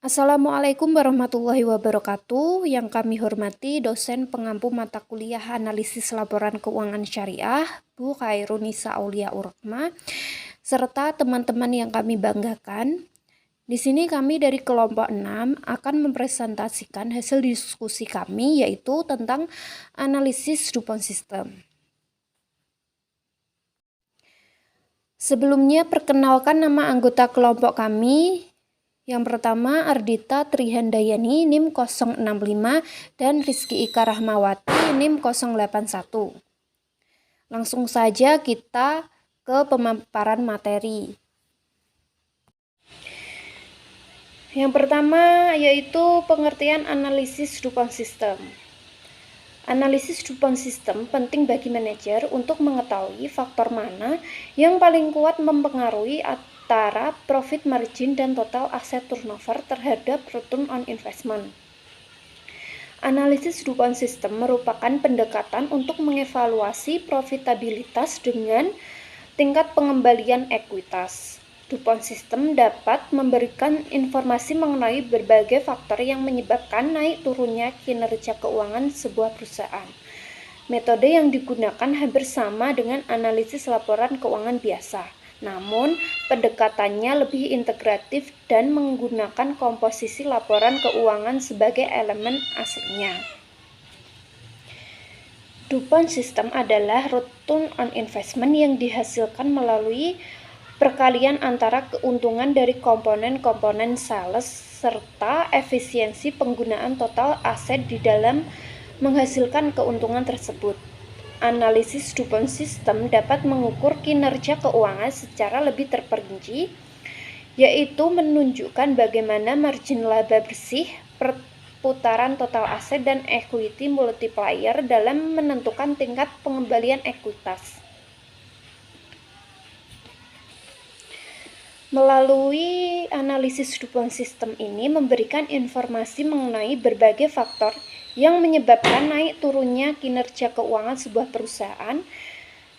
Assalamualaikum warahmatullahi wabarakatuh. Yang kami hormati dosen pengampu mata kuliah analisis laporan keuangan syariah, Bu Khairunisa Aulia Urahma, serta teman-teman yang kami banggakan. Di sini kami dari kelompok 6 akan mempresentasikan hasil diskusi kami, yaitu tentang analisis DuPont System. Sebelumnya perkenalkan nama anggota kelompok kami. Yang pertama Ardita Trihandayani NIM 065 dan Rizky Ika Rahmawati NIM 081. Langsung saja kita ke pemaparan materi. Yang pertama yaitu pengertian analisis DuPont System. Analisis DuPont System penting bagi manajer untuk mengetahui faktor mana yang paling kuat mempengaruhi antara profit margin dan total asset turnover terhadap return on investment. Analisis DuPont System merupakan pendekatan untuk mengevaluasi profitabilitas dengan tingkat pengembalian ekuitas. DuPont System dapat memberikan informasi mengenai berbagai faktor yang menyebabkan naik turunnya kinerja keuangan sebuah perusahaan. Metode yang digunakan hampir sama dengan analisis laporan keuangan biasa, namun pendekatannya lebih integratif dan menggunakan komposisi laporan keuangan sebagai elemen aslinya. DuPont System adalah return on investment yang dihasilkan melalui perkalian antara keuntungan dari komponen-komponen sales serta efisiensi penggunaan total aset di dalam menghasilkan keuntungan tersebut. Analisis DuPont System dapat mengukur kinerja keuangan secara lebih terperinci, yaitu menunjukkan bagaimana margin laba bersih, perputaran total aset, dan equity multiplier dalam menentukan tingkat pengembalian ekuitas. Melalui analisis DuPont System ini memberikan informasi mengenai berbagai faktor yang menyebabkan naik turunnya kinerja keuangan sebuah perusahaan.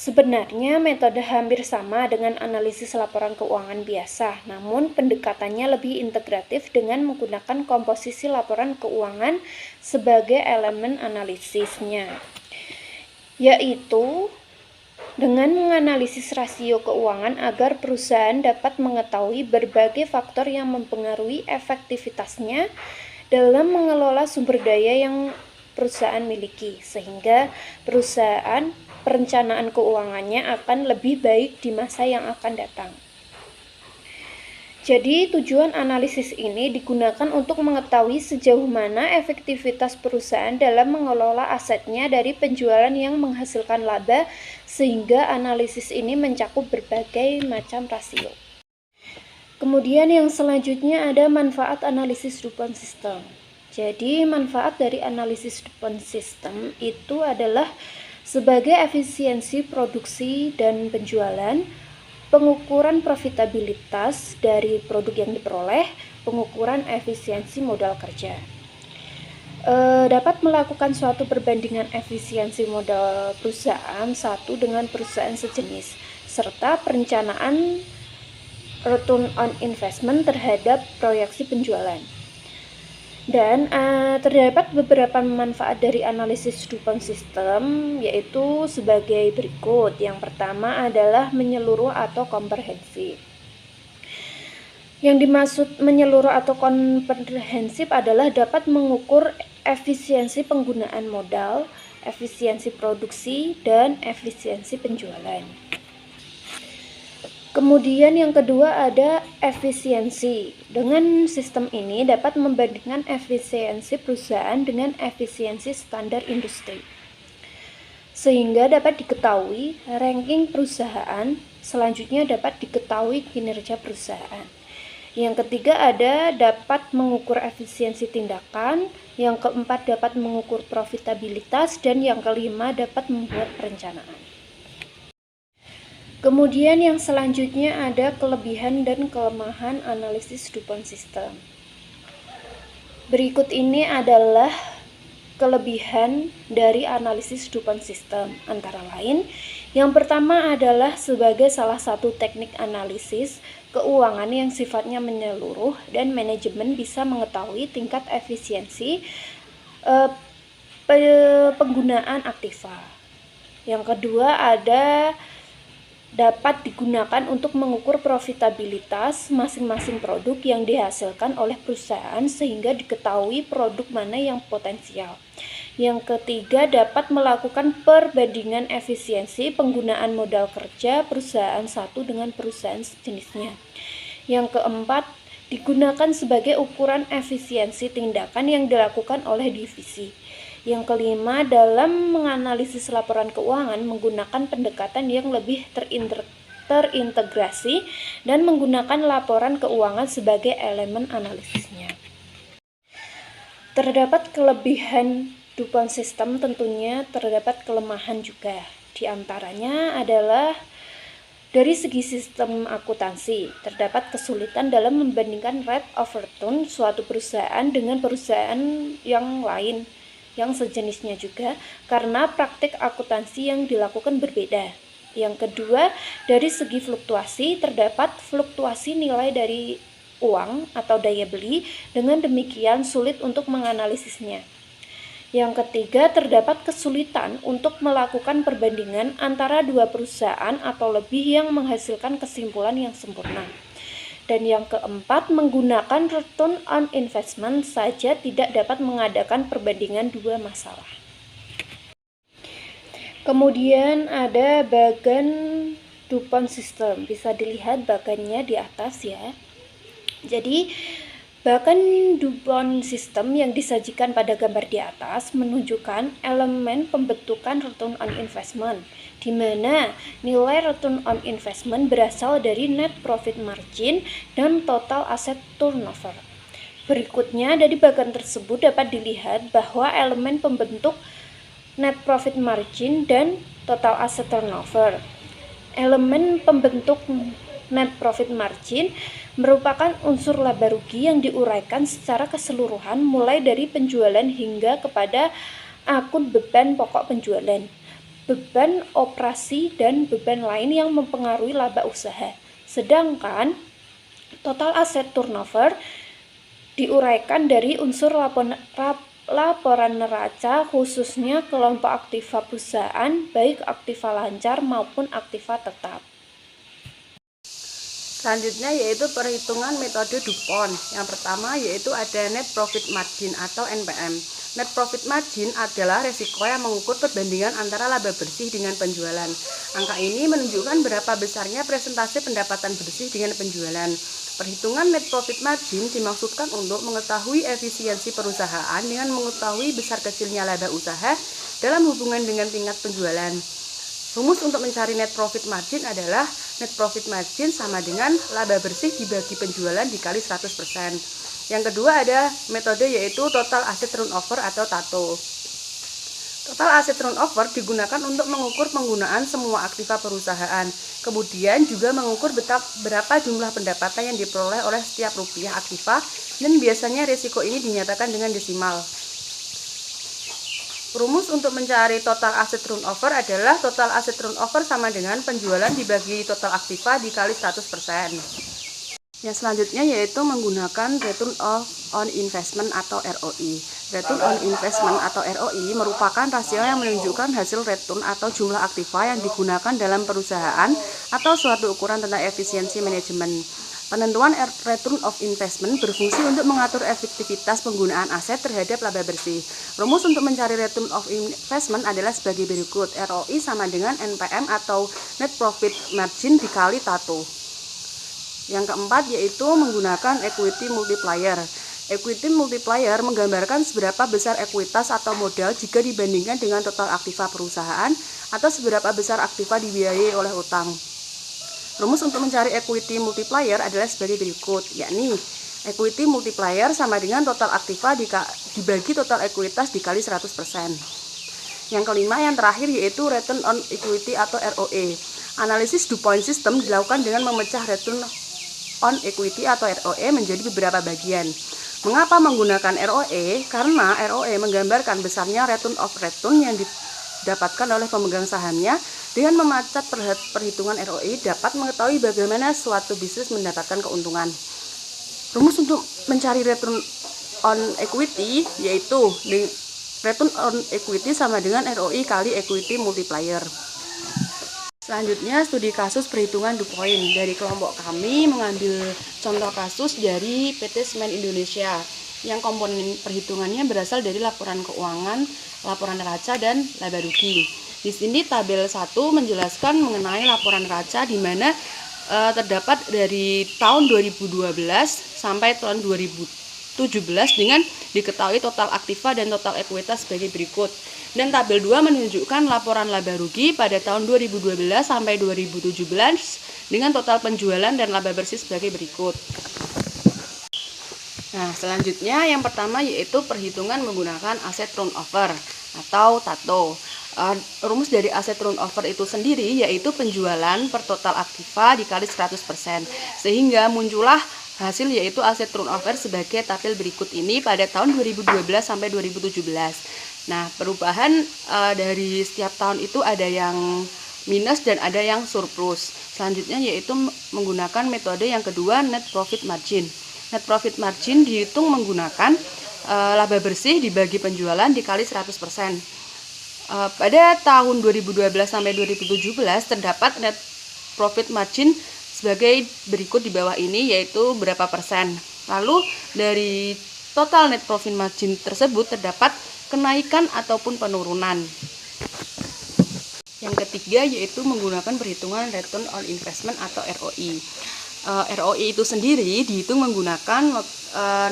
Sebenarnya metode hampir sama dengan analisis laporan keuangan biasa, namun pendekatannya lebih integratif dengan menggunakan komposisi laporan keuangan sebagai elemen analisisnya, yaitu dengan menganalisis rasio keuangan agar perusahaan dapat mengetahui berbagai faktor yang mempengaruhi efektivitasnya dalam mengelola sumber daya yang perusahaan miliki, sehingga perencanaan keuangannya akan lebih baik di masa yang akan datang. Jadi tujuan analisis ini digunakan untuk mengetahui sejauh mana efektivitas perusahaan dalam mengelola asetnya dari penjualan yang menghasilkan laba, sehingga analisis ini mencakup berbagai macam rasio. Kemudian yang selanjutnya ada manfaat analisis DuPont System. Jadi manfaat dari analisis DuPont System itu adalah sebagai efisiensi produksi dan penjualan, pengukuran profitabilitas dari produk yang diperoleh, pengukuran efisiensi modal kerja. Dapat melakukan suatu perbandingan efisiensi modal perusahaan satu dengan perusahaan sejenis, serta perencanaan return on investment terhadap proyeksi penjualan. Dan terdapat beberapa manfaat dari analisis DuPont System, yaitu sebagai berikut. Yang pertama adalah menyeluruh atau komprehensif. Yang dimaksud menyeluruh atau komprehensif adalah dapat mengukur efisiensi penggunaan modal, efisiensi produksi, dan efisiensi penjualan. Kemudian yang kedua ada efisiensi. Dengan sistem ini dapat membandingkan efisiensi perusahaan dengan efisiensi standar industri, sehingga dapat diketahui ranking perusahaan. Selanjutnya dapat diketahui kinerja perusahaan. Yang ketiga ada dapat mengukur efisiensi tindakan. Yang keempat dapat mengukur profitabilitas. Dan yang kelima dapat membuat perencanaan. Kemudian yang selanjutnya ada kelebihan dan kelemahan analisis DuPont System. Berikut ini adalah kelebihan dari analisis DuPont System. Antara lain, Yang pertama adalah sebagai salah satu teknik analisis keuangan yang sifatnya menyeluruh dan manajemen bisa mengetahui tingkat efisiensi penggunaan aktiva. Yang kedua ada dapat digunakan untuk mengukur profitabilitas masing-masing produk yang dihasilkan oleh perusahaan sehingga diketahui produk mana yang potensial. Yang ketiga, dapat melakukan perbandingan efisiensi penggunaan modal kerja perusahaan satu dengan perusahaan sejenisnya. Yang keempat, digunakan sebagai ukuran efisiensi tindakan yang dilakukan oleh divisi. Yang kelima, dalam menganalisis laporan keuangan menggunakan pendekatan yang lebih terintegrasi dan menggunakan laporan keuangan sebagai elemen analisisnya. Terdapat kelebihan DuPont System, tentunya terdapat kelemahan juga. Di antaranya adalah dari segi sistem akuntansi, terdapat kesulitan dalam membandingkan rate of return suatu perusahaan dengan perusahaan yang lain yang sejenisnya juga karena praktik akuntansi yang dilakukan berbeda. Yang kedua, dari segi fluktuasi, terdapat fluktuasi nilai dari uang atau daya beli, dengan demikian sulit untuk menganalisisnya. Yang ketiga, terdapat kesulitan untuk melakukan perbandingan antara dua perusahaan atau lebih yang menghasilkan kesimpulan yang sempurna. Dan yang keempat, menggunakan return on investment saja tidak dapat mengadakan perbandingan dua masalah. Kemudian ada bagan DuPont System, bisa dilihat bagannya di atas ya. Jadi bahkan DuPont System yang disajikan pada gambar di atas menunjukkan elemen pembentukan return on investment, di mana nilai return on investment berasal dari net profit margin dan total asset turnover. Berikutnya, dari bagan tersebut dapat dilihat bahwa elemen pembentuk net profit margin dan total asset turnover. Elemen pembentuk net profit margin merupakan unsur laba rugi yang diuraikan secara keseluruhan mulai dari penjualan hingga kepada akun beban pokok penjualan, beban operasi, dan beban lain yang mempengaruhi laba usaha. Sedangkan total asset turnover diuraikan dari unsur laporan neraca khususnya kelompok aktiva perusahaan, baik aktiva lancar maupun aktiva tetap. Selanjutnya yaitu perhitungan metode DuPont. Yang pertama yaitu ada net profit margin atau NPM. Net profit margin adalah resiko yang mengukur perbandingan antara laba bersih dengan penjualan. Angka ini menunjukkan berapa besarnya presentase pendapatan bersih dengan penjualan. Perhitungan net profit margin dimaksudkan untuk mengetahui efisiensi perusahaan dengan mengetahui besar kecilnya laba usaha dalam hubungan dengan tingkat penjualan. Rumus untuk mencari net profit margin adalah net profit margin sama dengan laba bersih dibagi penjualan dikali 100%. Yang kedua ada metode yaitu total asset turnover atau TATO. Total asset turnover digunakan untuk mengukur penggunaan semua aktiva perusahaan. Kemudian juga mengukur berapa jumlah pendapatan yang diperoleh oleh setiap rupiah aktiva, dan biasanya risiko ini dinyatakan dengan desimal. Rumus untuk mencari total asset turnover adalah total asset turnover sama dengan penjualan dibagi total aktiva dikali 100%. Yang selanjutnya yaitu menggunakan return on investment atau ROI. Return on investment atau ROI merupakan rasio yang menunjukkan hasil return atau jumlah aktiva yang digunakan dalam perusahaan atau suatu ukuran tentang efisiensi manajemen. Penentuan return of investment berfungsi untuk mengatur efektivitas penggunaan aset terhadap laba bersih. Rumus untuk mencari return of investment adalah sebagai berikut. ROI sama dengan NPM atau net profit margin dikali TATO. Yang keempat yaitu menggunakan equity multiplier. Equity multiplier menggambarkan seberapa besar ekuitas atau modal jika dibandingkan dengan total aktiva perusahaan atau seberapa besar aktiva dibiayai oleh utang. Rumus untuk mencari equity multiplier adalah sebagai berikut, yakni equity multiplier sama dengan total aktiva dibagi total ekuitas dikali 100%. Yang kelima, yang terakhir yaitu return on equity atau ROE. Analisis DuPont System dilakukan dengan memecah return on equity atau ROE menjadi beberapa bagian. Mengapa menggunakan ROE? Karena ROE menggambarkan besarnya return of return yang didapatkan oleh pemegang sahamnya Dengan memacet perhitungan ROI dapat mengetahui bagaimana suatu bisnis mendapatkan keuntungan. Rumus untuk mencari return on equity yaitu return on equity sama dengan ROI kali equity multiplier. Selanjutnya, studi kasus perhitungan DuPont. Dari kelompok kami mengambil contoh kasus dari PT Semen Indonesia yang komponen perhitungannya berasal dari laporan keuangan, laporan neraca, dan laba rugi. Di sini tabel 1 menjelaskan mengenai laporan neraca di mana terdapat dari tahun 2012 sampai tahun 2017 dengan diketahui total aktiva dan total ekuitas sebagai berikut. Dan tabel 2 menunjukkan laporan laba rugi pada tahun 2012 sampai 2017 dengan total penjualan dan laba bersih sebagai berikut. Nah, selanjutnya yang pertama yaitu perhitungan menggunakan aset turnover atau TATO. Rumus dari aset turnover itu sendiri yaitu penjualan per total aktiva dikali 100%, sehingga muncullah hasil yaitu aset turnover sebagai tabel berikut ini pada tahun 2012 sampai 2017. Nah, perubahan dari setiap tahun itu ada yang minus dan ada yang surplus. Selanjutnya yaitu menggunakan metode yang kedua, net profit margin. Net profit margin dihitung menggunakan laba bersih dibagi penjualan dikali 100%. Pada tahun 2012 sampai 2017 terdapat net profit margin sebagai berikut di bawah ini, yaitu berapa persen. Lalu dari total net profit margin tersebut terdapat kenaikan ataupun penurunan. Yang ketiga yaitu menggunakan perhitungan return on investment atau ROI. ROI itu sendiri dihitung menggunakan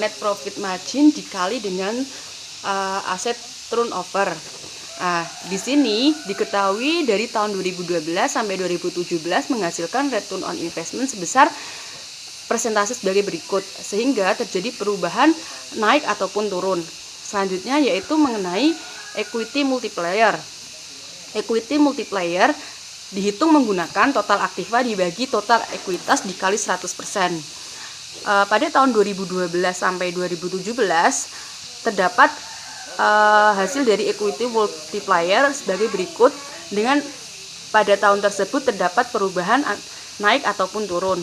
net profit margin dikali dengan aset turnover. Di sini diketahui dari tahun 2012 sampai 2017 menghasilkan return on investment sebesar persentase sebagai berikut, sehingga terjadi perubahan naik ataupun turun. Selanjutnya yaitu mengenai equity multiplier. Equity multiplier dihitung menggunakan total aktiva dibagi total ekuitas dikali 100%. Pada tahun 2012 sampai 2017 terdapat hasil dari equity multiplier sebagai berikut, dengan pada tahun tersebut terdapat perubahan naik ataupun turun.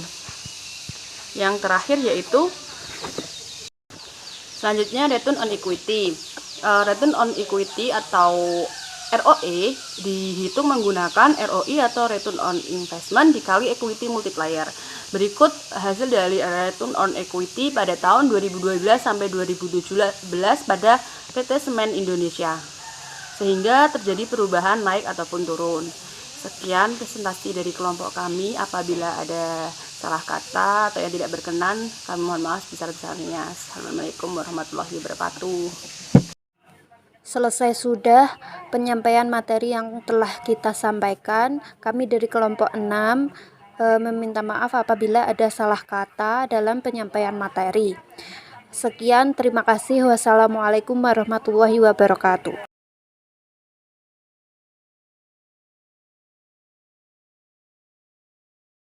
Yang terakhir yaitu selanjutnya return on equity. Return on equity atau ROE dihitung menggunakan ROI atau return on investment dikali equity multiplier. Berikut hasil dari return on equity pada tahun 2012 sampai 2017 pada PT Semen Indonesia, sehingga terjadi perubahan naik ataupun turun. Sekian presentasi dari kelompok kami. Apabila ada salah kata atau yang tidak berkenan, kami mohon maaf sebesar-besarnya. Assalamualaikum warahmatullahi wabarakatuh. Selesai sudah penyampaian materi yang telah kita sampaikan. Kami dari kelompok 6 meminta maaf apabila ada salah kata dalam penyampaian materi. Sekian, terima kasih. Wassalamualaikum warahmatullahi wabarakatuh.